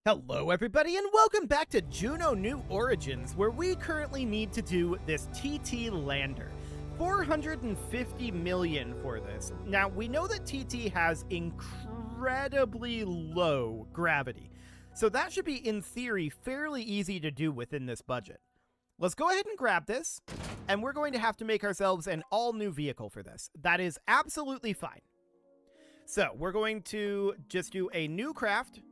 Hello everybody and welcome back to Juno New Origins, where we currently need to do this TT lander. 450 million for this. Now, we know that TT has incredibly low gravity, so that should be, in theory, fairly easy to do within this budget. Let's go ahead and grab this, and we're going to have to make ourselves an all-new vehicle for this. That is absolutely fine. So, we're going to just do a new craft.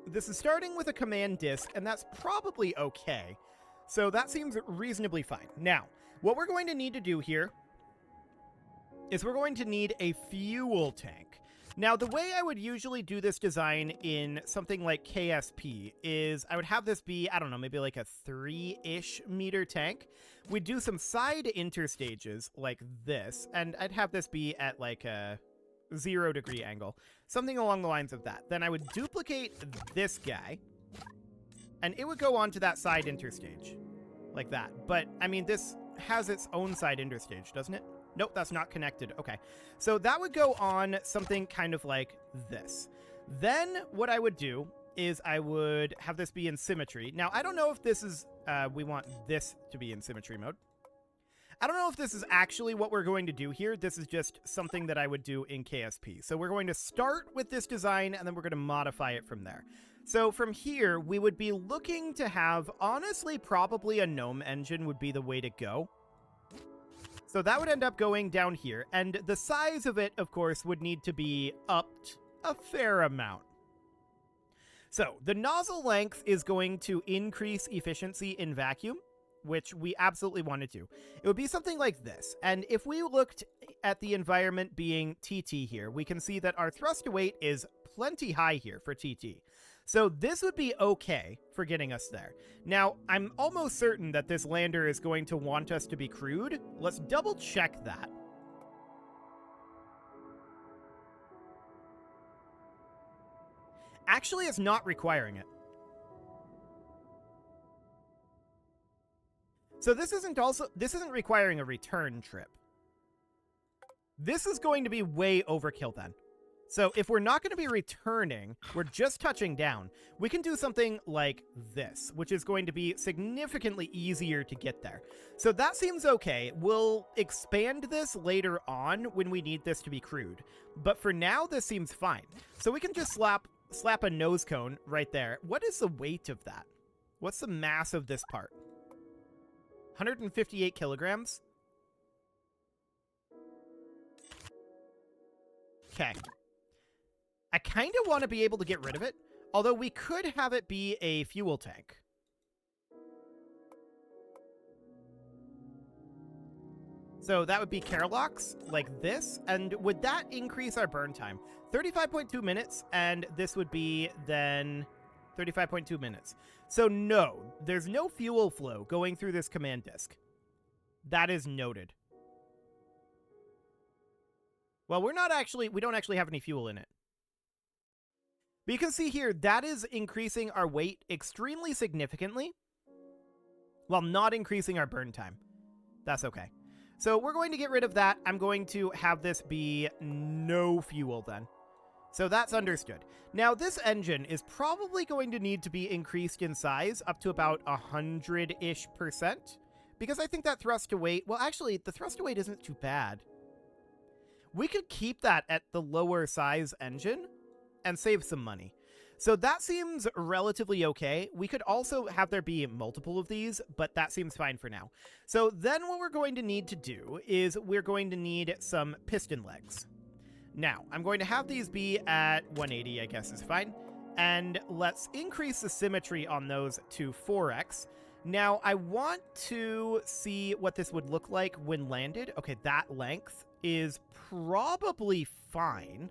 This is starting with a command disk, and that's probably okay. So that seems reasonably fine. Now, what we're going to need to do here is we're going to need a fuel tank. Now, the way I would usually do this design in something like KSP is I would have this be, I don't know, maybe like a 3-ish meter tank. We'd do some side interstages like this, and I'd have this be at like a 0-degree angle. Something along the lines of that. Then I would duplicate this guy, and it would go onto that side interstage. Like that. But, I mean, this has its own side interstage, doesn't it? Nope, that's not connected. Okay. So that would go on something kind of like this. Then what I would do is I would have this be in symmetry. Now, I don't know if this is, we want this to be in symmetry mode. I don't know if this is actually what we're going to do here. This is just something that I would do in KSP. So we're going to start with this design, and then we're going to modify it from there. So from here, we would be looking to have, honestly, probably a gnome engine would be the way to go. So that would end up going down here. And the size of it, of course, would need to be upped a fair amount. So the nozzle length is going to increase efficiency in vacuum, which we absolutely want to do. It would be something like this. And if we looked at the environment being TT here, we can see that our thrust to weight is plenty high here for TT. So this would be okay for getting us there. Now, I'm almost certain that this lander is going to want us to be crewed. Let's double check that. Actually, it's not requiring it. So this isn't requiring a return trip. This is going to be way overkill then. So if we're not going to be returning, we're just touching down, we can do something like this, which is going to be significantly easier to get there. So that seems okay. We'll expand this later on when we need this to be crewed. But for now, this seems fine. So we can just slap a nose cone right there. What is the weight of that? What's the mass of this part? 158 kilograms. Okay. I kind of want to be able to get rid of it, although we could have it be a fuel tank. So that would be Carolox, like this, and would that increase our burn time? 35.2 minutes, and this would be then 35.2 minutes. So no, there's no fuel flow going through this command disk. That is noted. Well, we don't actually have any fuel in it. But you can see here, that is increasing our weight extremely significantly, while not increasing our burn time. That's okay. So we're going to get rid of that. I'm going to have this be no fuel then. So that's understood. Now, this engine is probably going to need to be increased in size up to about 100-ish%, because I think that thrust to weight, well, actually, the thrust to weight isn't too bad. We could keep that at the lower size engine and save some money. So that seems relatively okay. We could also have there be multiple of these, but that seems fine for now. So then what we're going to need to do is we're going to need some piston legs. Now, I'm going to have these be at 180, I guess is fine. And let's increase the symmetry on those to 4x. Now, I want to see what this would look like when landed. Okay, that length is probably fine.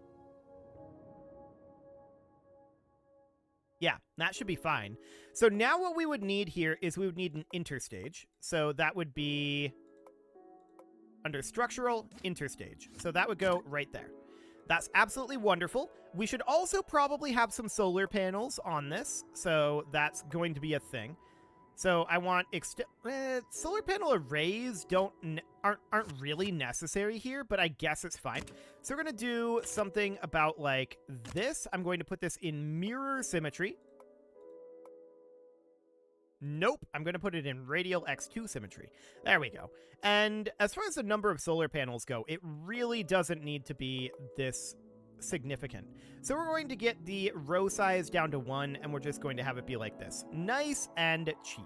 Yeah, that should be fine. So now what we would need here is we would need an interstage. So that would be under structural interstage. So that would go right there. That's absolutely wonderful. We should also probably have some solar panels on this, so that's going to be a thing. So I want solar panel arrays aren't really necessary here, but I guess it's fine. So we're going to do something about like this. I'm going to put this in mirror symmetry. Nope, I'm going to put it in radial x2 symmetry. There we go. And as far as the number of solar panels go, it really doesn't need to be this significant. So we're going to get the row size down to 1, and we're just going to have it be like this. Nice and cheap.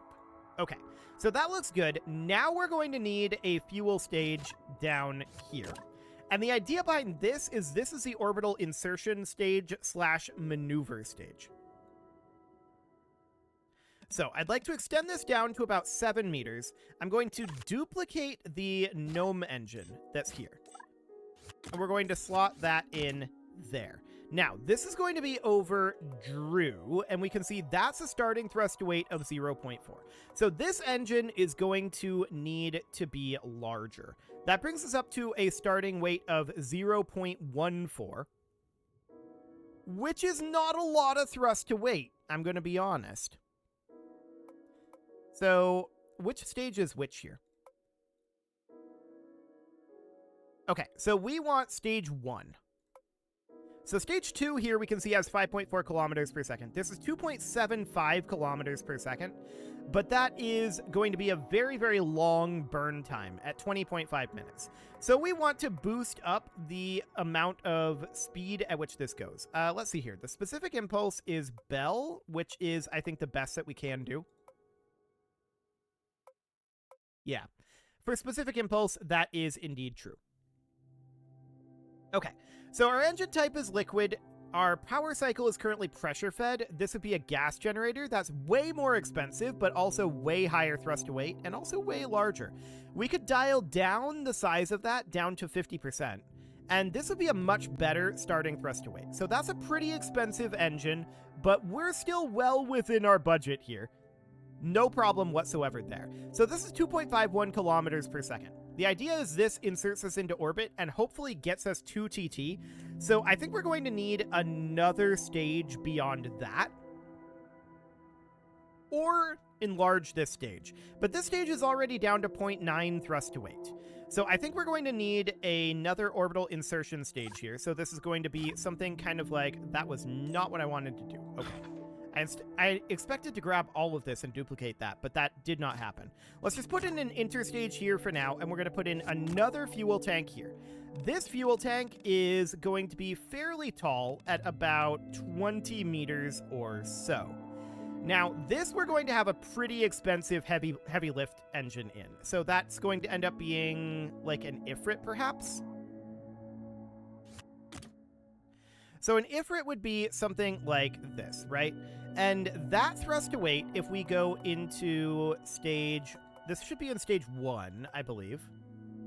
Okay, so that looks good. Now we're going to need a fuel stage down here. And the idea behind this is the orbital insertion stage / maneuver stage. So I'd like to extend this down to about 7 meters. I'm going to duplicate the gnome engine that's here. And we're going to slot that in there. Now, this is going to be over Drew, and we can see that's a starting thrust to weight of 0.4. So this engine is going to need to be larger. That brings us up to a starting weight of 0.14, which is not a lot of thrust to weight, I'm going to be honest. So, which stage is which here? Okay, so we want stage 1. So stage 2 here we can see has 5.4 kilometers per second. This is 2.75 kilometers per second, but that is going to be a very, very long burn time at 20.5 minutes. So we want to boost up the amount of speed at which this goes. Let's see here. The specific impulse is Bell, which is, I think, the best that we can do. Yeah. For specific impulse, that is indeed true. Okay, so our engine type is liquid. Our power cycle is currently pressure fed. This would be a gas generator. That's way more expensive, but also way higher thrust to weight and also way larger. We could dial down the size of that down to 50%. And this would be a much better starting thrust to weight. So that's a pretty expensive engine, but we're still well within our budget here. No problem whatsoever there. So this is 2.51 kilometers per second. The idea is this inserts us into orbit and hopefully gets us to TT. So I think we're going to need another stage beyond that. Or enlarge this stage. But this stage is already down to 0.9 thrust to weight. So I think we're going to need another orbital insertion stage here. So this is going to be something kind of like, that was not what I wanted to do. Okay. I expected to grab all of this and duplicate that, but that did not happen. Let's just put in an interstage here for now, and we're going to put in another fuel tank here. This fuel tank is going to be fairly tall at about 20 meters or so. Now, this we're going to have a pretty expensive heavy lift engine in. So that's going to end up being like an Ifrit, perhaps? So an Ifrit would be something like this, right? And that thrust to weight, if we go into stage... This should be in stage 1, I believe.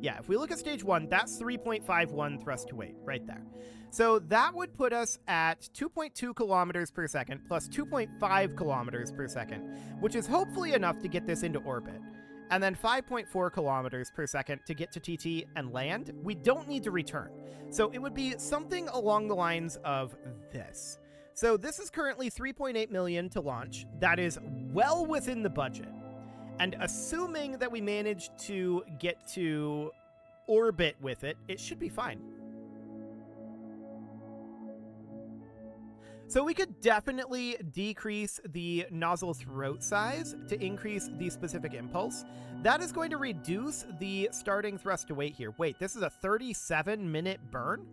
Yeah, if we look at stage 1, that's 3.51 thrust to weight right there. So that would put us at 2.2 kilometers per second plus 2.5 kilometers per second, which is hopefully enough to get this into orbit. And then 5.4 kilometers per second to get to TT and land. We don't need to return. So it would be something along the lines of this. So this is currently 3.8 million to launch. That is well within the budget. And assuming that we manage to get to orbit with it, it should be fine. So we could definitely decrease the nozzle throat size to increase the specific impulse. That is going to reduce the starting thrust to weight here. Wait, this is a 37-minute burn?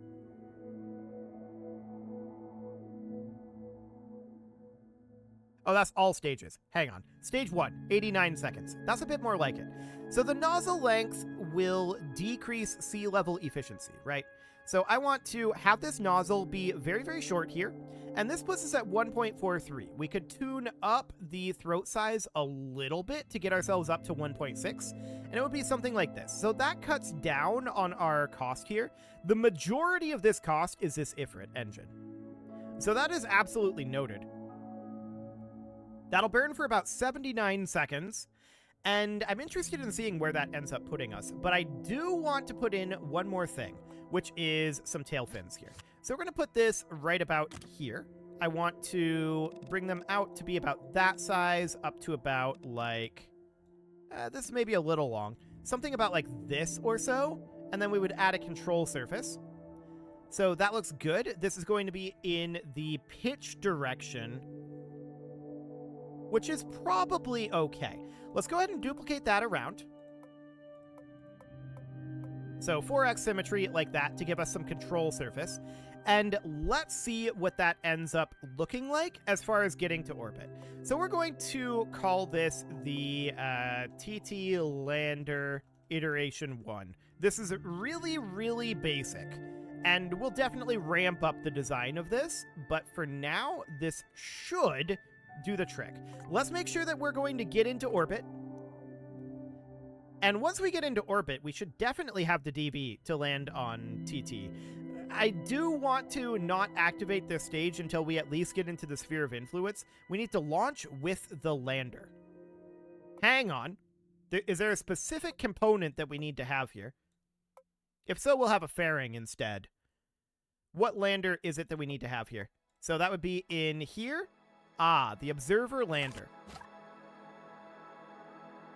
Oh, that's all stages. Hang on. Stage 1, 89 seconds. That's a bit more like it. So the nozzle length will decrease sea level efficiency, right? So I want to have this nozzle be very, very short here. And this puts us at 1.43. We could tune up the throat size a little bit to get ourselves up to 1.6. And it would be something like this. So that cuts down on our cost here. The majority of this cost is this Ifrit engine. So that is absolutely noted. That'll burn for about 79 seconds, and I'm interested in seeing where that ends up putting us. But I do want to put in one more thing, which is some tail fins here. So we're going to put this right about here. I want to bring them out to be about that size, up to about like, this may be a little long, something about like this or so, and then we would add a control surface. So that looks good. This is going to be in the pitch direction, which is probably okay. Let's go ahead and duplicate that around. So 4x symmetry like that to give us some control surface. And let's see what that ends up looking like as far as getting to orbit. So we're going to call this the TT Lander Iteration 1. This is really, really basic. And we'll definitely ramp up the design of this. But for now, this should do the trick. Let's make sure that we're going to get into orbit. And once we get into orbit, we should definitely have the DB to land on TT. I do want to not activate this stage until we at least get into the sphere of influence. We need to launch with the lander. Hang on. Is there a specific component that we need to have here? If so, we'll have a fairing instead. What lander is it that we need to have here? So that would be in here. Ah, the observer lander.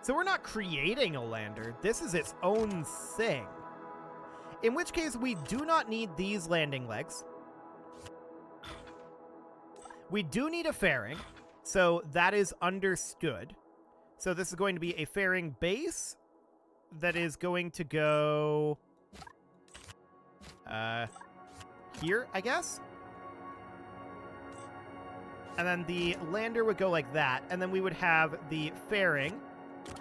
So we're not creating a lander. This is its own thing. In which case, we do not need these landing legs. We do need a fairing, so that is understood. So this is going to be a fairing base that is going to go here, I guess. And then the lander would go like that, and then we would have the fairing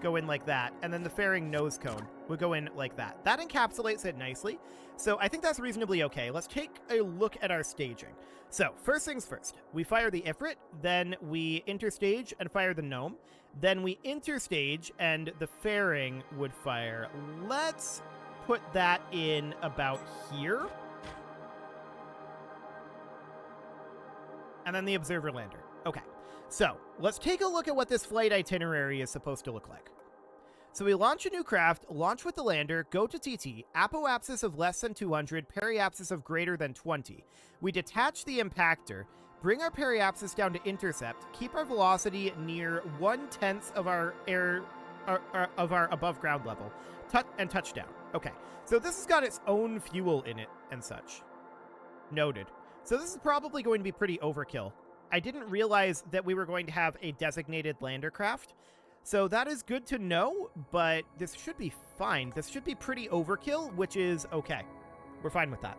go in like that, and then the fairing nose cone would go in like that. That encapsulates it nicely, so I think that's reasonably okay. Let's take a look at our staging. So, first things first, we fire the Ifrit, then we interstage and fire the gnome, then we interstage and the fairing would fire. Let's put that in about here. And then the observer lander. Okay. So, let's take a look at what this flight itinerary is supposed to look like. So we launch a new craft, launch with the lander, go to TT, apoapsis of less than 200, periapsis of greater than 20. We detach the impactor, bring our periapsis down to intercept, keep our velocity near 1/10 of our above ground level, and touchdown. Okay, so this has got its own fuel in it and such. Noted. So this is probably going to be pretty overkill. I didn't realize that we were going to have a designated lander craft. So that is good to know, but this should be fine. This should be pretty overkill, which is okay. We're fine with that.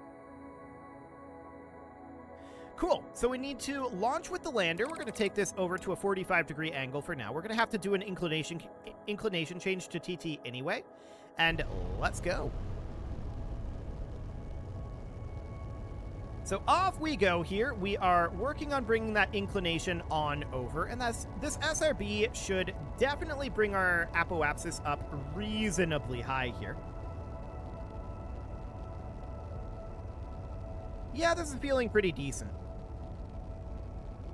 Cool. So we need to launch with the lander. We're going to take this over to a 45-degree angle for now. We're going to have to do an inclination change to TT anyway. And let's go. So off we go here. We are working on bringing that inclination on over, and this SRB should definitely bring our apoapsis up reasonably high here. Yeah, this is feeling pretty decent.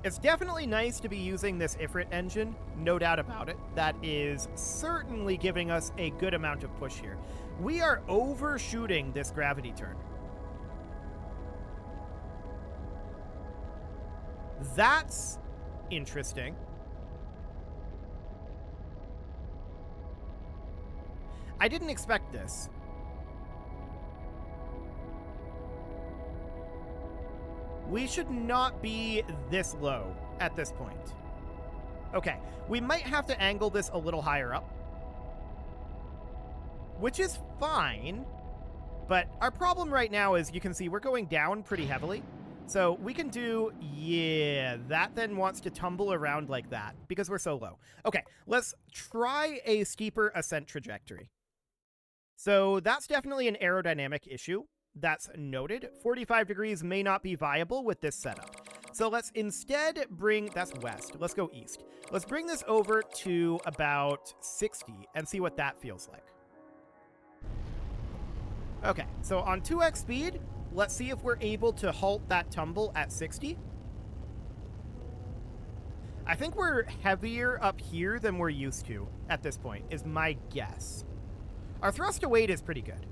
It's definitely nice to be using this Ifrit engine, no doubt about it. That is certainly giving us a good amount of push here. We are overshooting this gravity turn. That's interesting. I didn't expect this. We should not be this low at this point. Okay, we might have to angle this a little higher up, which is fine, but our problem right now is you can see we're going down pretty heavily. So we can do, yeah, that then wants to tumble around like that because we're so low. Okay, let's try a steeper ascent trajectory. So that's definitely an aerodynamic issue. That's noted. 45 degrees may not be viable with this setup. So let's instead bring, that's west, let's go east. Let's bring this over to about 60 and see what that feels like. Okay, so on 2x speed, let's see if we're able to halt that tumble at 60. I think we're heavier up here than we're used to at this point, is my guess. Our thrust to weight is pretty good.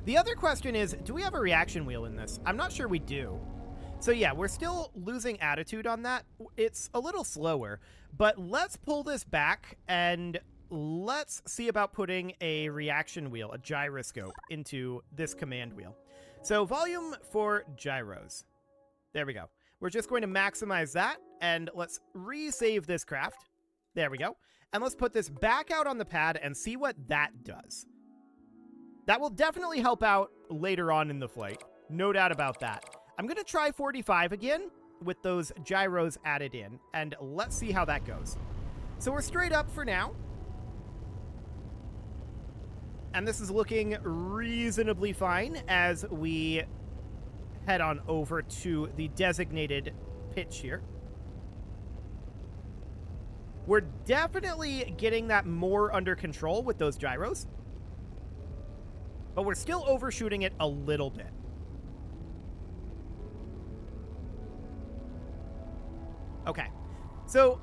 The other question is, do we have a reaction wheel in this? I'm not sure we do. So yeah, we're still losing attitude on that. It's a little slower, but let's pull this back and let's see about putting a reaction wheel, a gyroscope, into this command wheel. So volume for gyros. There we go. We're just going to maximize that, and let's resave this craft. There we go. And let's put this back out on the pad and see what that does. That will definitely help out later on in the flight. No doubt about that. I'm going to try 45 again with those gyros added in, and let's see how that goes. So we're straight up for now. And this is looking reasonably fine as we head on over to the designated pitch here. We're definitely getting that more under control with those gyros, but we're still overshooting it a little bit. Okay, so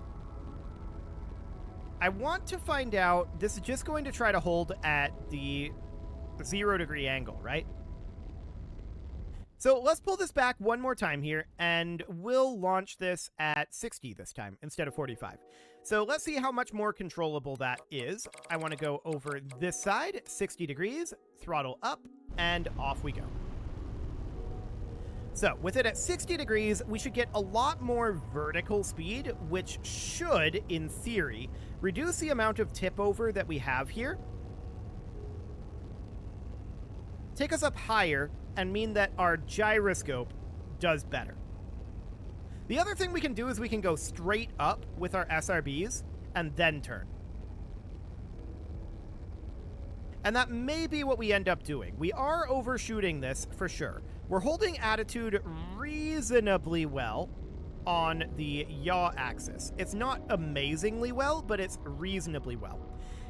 I want to find out, this is just going to try to hold at the 0 degree angle, right? So let's pull this back one more time here, and we'll launch this at 60 this time instead of 45. So let's see how much more controllable that is. I want to go over this side, 60 degrees, throttle up, and off we go. So with it at 60 degrees, we should get a lot more vertical speed, which should, in theory, reduce the amount of tip over that we have here, take us up higher, and mean that our gyroscope does better. The other thing we can do is we can go straight up with our SRBs and then turn. And that may be what we end up doing. We are overshooting this for sure. We're holding attitude reasonably well on the yaw axis. It's not amazingly well, but it's reasonably well.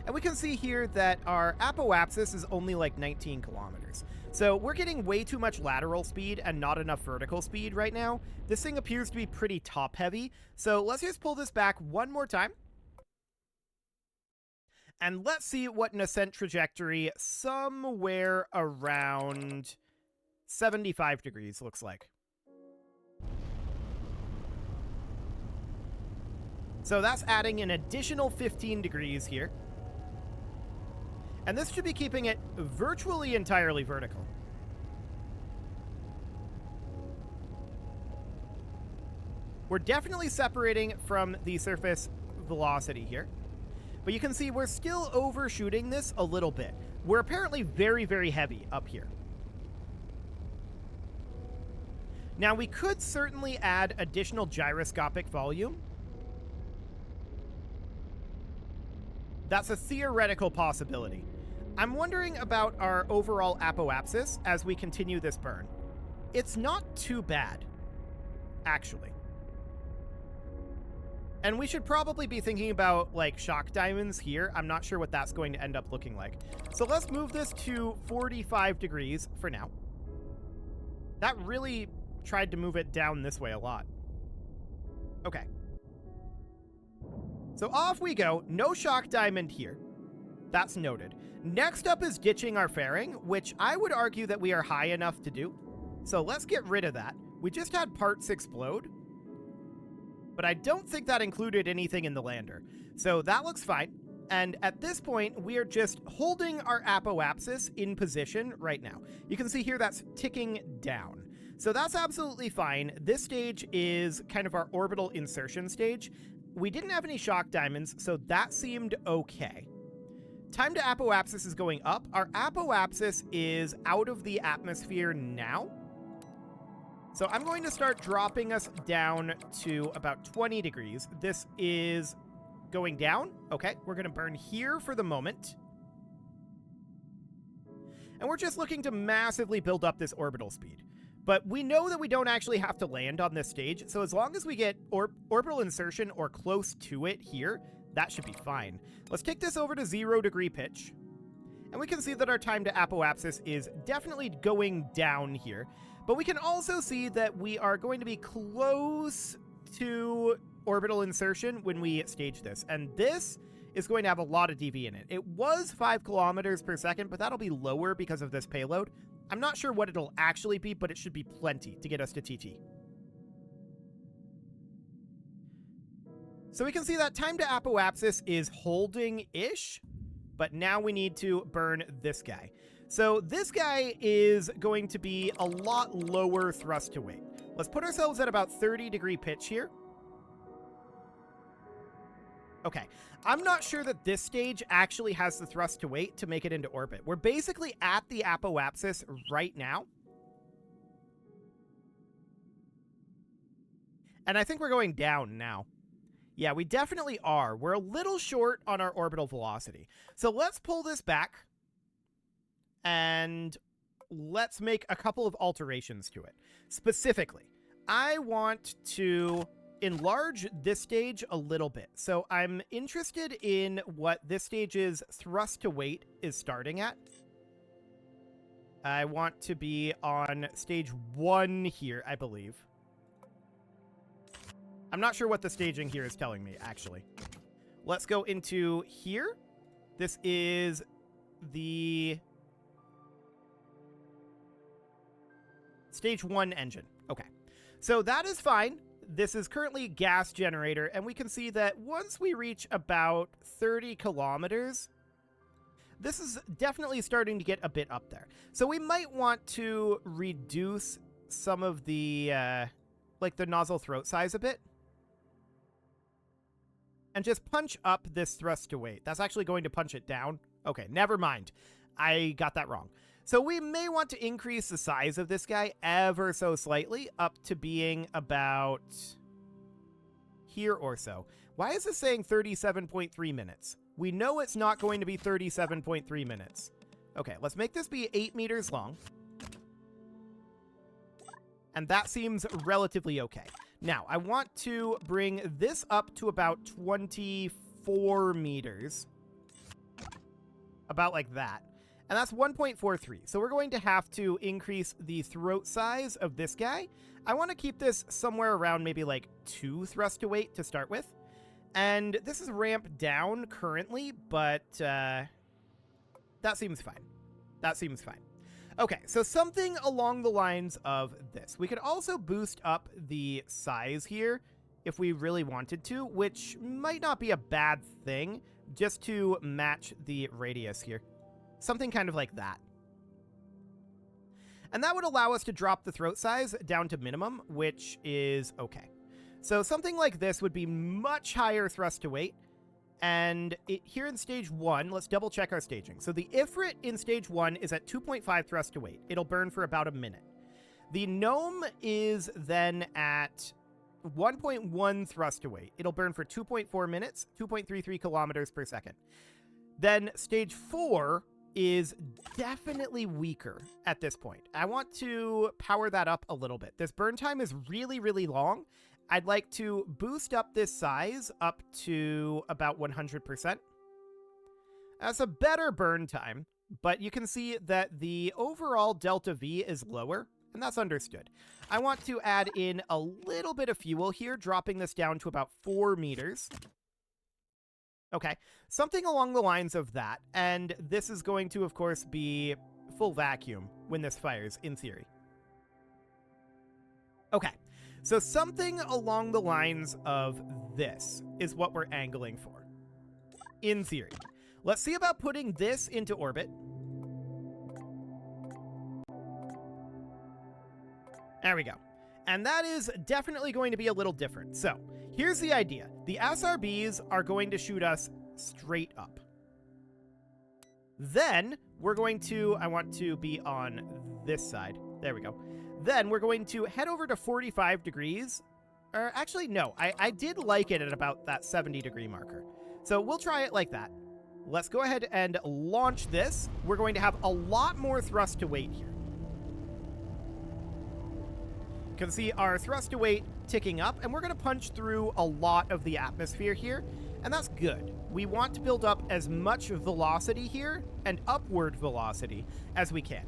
And we can see here that our apoapsis is only like 19 kilometers. So we're getting way too much lateral speed and not enough vertical speed right now. This thing appears to be pretty top heavy. So let's just pull this back one more time. And let's see what an ascent trajectory somewhere around 75 degrees looks like. So that's adding an additional 15 degrees here. And this should be keeping it virtually entirely vertical. We're definitely separating from the surface velocity here. But you can see we're still overshooting this a little bit. We're apparently very, very heavy up here. Now, we could certainly add additional gyroscopic volume. That's a theoretical possibility. I'm wondering about our overall apoapsis as we continue this burn. It's not too bad, actually. And we should probably be thinking about, like, shock diamonds here. I'm not sure what that's going to end up looking like. So let's move this to 45 degrees for now. That really tried to move it down this way a lot. Okay. So off we go. No shock diamond here. That's noted. Next up is ditching our fairing, which I would argue that we are high enough to do. So let's get rid of that. We just had parts explode, but I don't think that included anything in the lander. So that looks fine. And at this point, we are just holding our apoapsis in position right now. You can see here that's ticking down. So that's absolutely fine. This stage is kind of our orbital insertion stage. We didn't have any shock diamonds, so that seemed okay. Time to apoapsis is going up. Our apoapsis is out of the atmosphere now. So I'm going to start dropping us down to about 20 degrees. This is going down. Okay, we're going to burn here for the moment. And we're just looking to massively build up this orbital speed. But we know that we don't actually have to land on this stage, so as long as we get orbital insertion or close to it here, that should be fine. Let's take this over to 0 degree pitch. And we can see that our time to apoapsis is definitely going down here. But we can also see that we are going to be close to orbital insertion when we stage this. And this is going to have a lot of dV in it. It was 5 kilometers per second, but that'll be lower because of this payload. I'm not sure what it'll actually be, but it should be plenty to get us to TT. So we can see that time to apoapsis is holding-ish, but now we need to burn this guy. So this guy is going to be a lot lower thrust to weight. Let's put ourselves at about 30-degree pitch here. Okay, I'm not sure that this stage actually has the thrust to weight to make it into orbit. We're basically at the apoapsis right now. And I think we're going down now. Yeah, we definitely are. We're a little short on our orbital velocity. So let's pull this back. And let's make a couple of alterations to it. Specifically, I want to enlarge this stage a little bit. So I'm interested in what this stage's thrust to weight is starting at. I want to be on stage 1 here, I believe. I'm not sure what the staging here is telling me, actually. Let's go into here. This is the stage 1 engine. Okay. So that is fine. This is currently gas generator, and we can see that once we reach about 30 kilometers, this is definitely starting to get a bit up there. So we might want to reduce some of the, like the nozzle throat size a bit. And just punch up this thrust to weight. That's actually going to punch it down. Okay, never mind. I got that wrong. So we may want to increase the size of this guy ever so slightly up to being about here or so. Why is this saying 37.3 minutes? We know it's not going to be 37.3 minutes. Okay, let's make this be 8 meters long. And that seems relatively okay. Now, I want to bring this up to about 24 meters. About like that. And that's 1.43. So we're going to have to increase the throat size of this guy. I want to keep this somewhere around maybe like 2 thrust to weight to start with. And this is ramped down currently, but that seems fine. That seems fine. Okay, so something along the lines of this. We could also boost up the size here if we really wanted to, which might not be a bad thing, just to match the radius here. Something kind of like that. And that would allow us to drop the throat size down to minimum, which is okay. So something like this would be much higher thrust to weight. And here in stage 1, let's double check our staging. So the Ifrit in stage 1 is at 2.5 thrust to weight. It'll burn for about a minute. The Gnome is then at 1.1 thrust to weight. It'll burn for 2.4 minutes, 2.33 kilometers per second. Then stage 4 is definitely weaker at this point. I want to power that up a little bit. This burn time is really, really long. I'd like to boost up this size up to about 100%. That's a better burn time, but you can see that the overall delta V is lower, and that's understood. I want to add in a little bit of fuel here, dropping this down to about 4 meters. Okay, something along the lines of that, and this is going to, of course, be full vacuum when this fires, in theory. Okay. So something along the lines of this is what we're angling for, in theory. Let's see about putting this into orbit. There we go. And that is definitely going to be a little different. So here's the idea. The SRBs are going to shoot us straight up. Then we're going to, I want to be on this side. There we go. Then we're going to head over to 45 degrees. Or actually, no, I did like it at about that 70 degree marker. So we'll try it like that. Let's go ahead and launch this. We're going to have a lot more thrust to weight here. You can see our thrust to weight ticking up, and we're going to punch through a lot of the atmosphere here, and that's good. We want to build up as much velocity here and upward velocity as we can.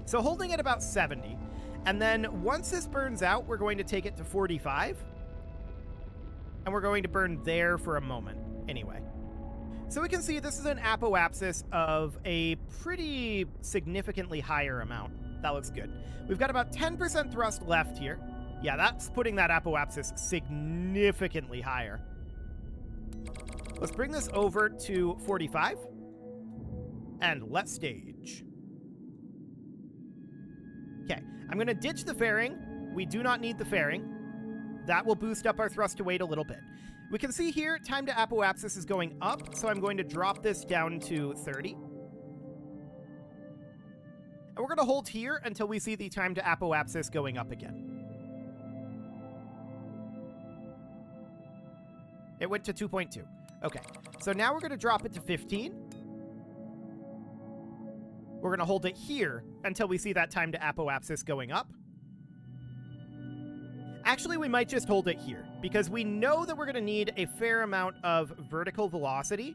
So holding at about 70, and then once this burns out, we're going to take it to 45, and we're going to burn there for a moment anyway. So we can see this is an apoapsis of a pretty significantly higher amount. That looks good. We've got about 10% thrust left here. Yeah, that's putting that apoapsis significantly higher. Let's bring this over to 45. And let's stage. Okay, I'm going to ditch the fairing. We do not need the fairing. That will boost up our thrust to weight a little bit. We can see here, time to apoapsis is going up, so I'm going to drop this down to 30. And we're going to hold here until we see the time to apoapsis going up again. It went to 2.2. Okay, so now we're going to drop it to 15. We're going to hold it here until we see that time to apoapsis going up. Actually, we might just hold it here, because we know that we're going to need a fair amount of vertical velocity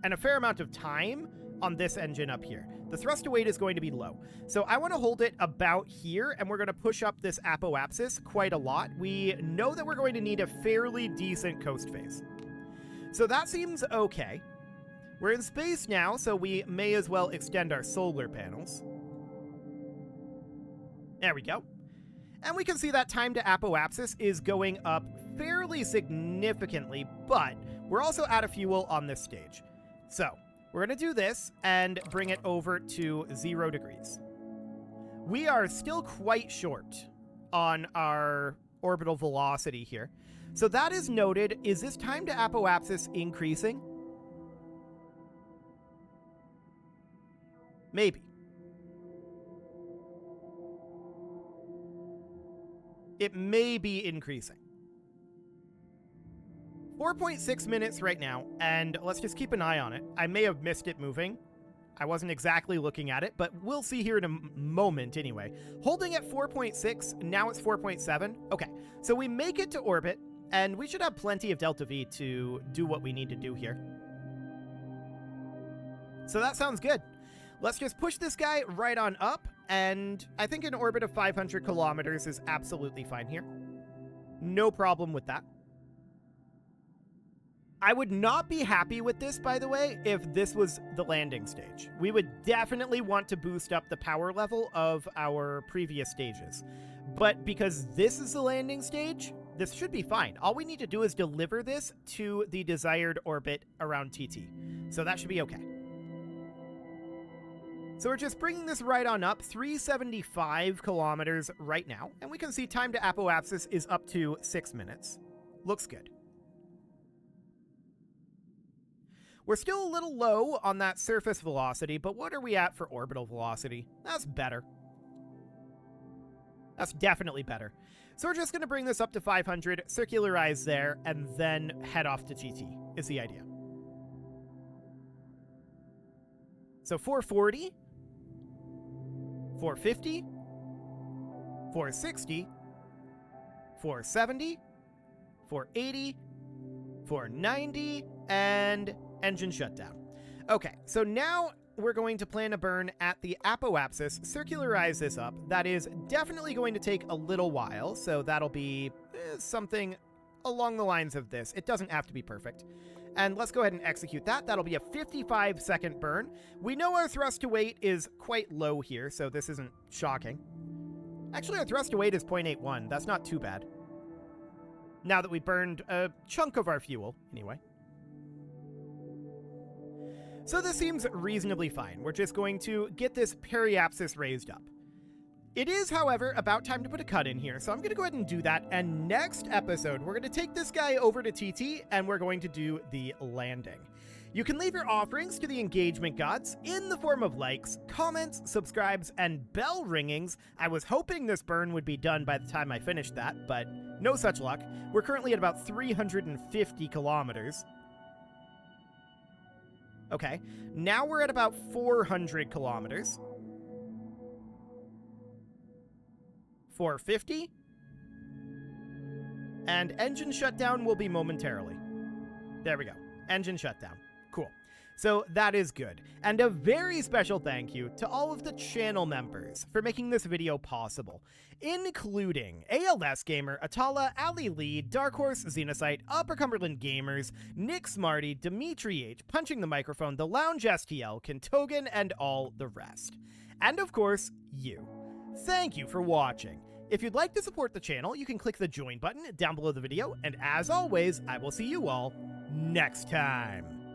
and a fair amount of time on this engine up here. The thrust to weight is going to be low. So I want to hold it about here, and we're going to push up this apoapsis quite a lot. We know that we're going to need a fairly decent coast phase. So that seems okay. We're in space now, so we may as well extend our solar panels. There we go. And we can see that time to apoapsis is going up fairly significantly, but we're also out of fuel on this stage. So we're going to do this and bring it over to 0 degrees. We are still quite short on our orbital velocity here. So that is noted. Is this time to apoapsis increasing? Maybe. It may be increasing. 4.6 minutes right now, and let's just keep an eye on it. I may have missed it moving. I wasn't exactly looking at it, but we'll see here in a moment anyway. Holding at 4.6, now it's 4.7. Okay, so we make it to orbit, and we should have plenty of delta V to do what we need to do here. So that sounds good. Let's just push this guy right on up, and I think an orbit of 500 kilometers is absolutely fine here. No problem with that. I would not be happy with this, by the way, if this was the landing stage. We would definitely want to boost up the power level of our previous stages. But because this is the landing stage, this should be fine. All we need to do is deliver this to the desired orbit around TT. So that should be okay. So we're just bringing this right on up, 375 kilometers right now, and we can see time to apoapsis is up to 6 minutes. Looks good. We're still a little low on that surface velocity, but what are we at for orbital velocity? That's better. That's definitely better. So we're just going to bring this up to 500, circularize there, and then head off to TT is the idea. So 440... 450, 460, 470, 480, 490, and engine shutdown. Okay, so now we're going to plan a burn at the apoapsis, circularize this up. That is definitely going to take a little while, so that'll be something along the lines of this. It doesn't have to be perfect. And let's go ahead and execute that. That'll be a 55-second burn. We know our thrust to weight is quite low here, so this isn't shocking. Actually, our thrust to weight is 0.81. That's not too bad. Now that we burned a chunk of our fuel, anyway. So this seems reasonably fine. We're just going to get this periapsis raised up. It is, however, about time to put a cut in here, so I'm going to go ahead and do that, and next episode, we're going to take this guy over to TT, and we're going to do the landing. You can leave your offerings to the engagement gods in the form of likes, comments, subscribes, and bell ringings. I was hoping this burn would be done by the time I finished that, but no such luck. We're currently at about 350 kilometers. Okay, now we're at about 400 kilometers. 450. And engine shutdown will be momentarily. There we go. Engine shutdown. Cool. So that is good. And a very special thank you to all of the channel members for making this video possible, including ALS Gamer, Atala, Ali Lee, Dark Horse, Xenocyte, Upper Cumberland Gamers, Nick Smarty, Dimitri H, Punching the Microphone, The Lounge STL, Kentogan, and all the rest. And of course, you. Thank you for watching. If you'd like to support the channel, you can click the join button down below the video, and as always, I will see you all next time.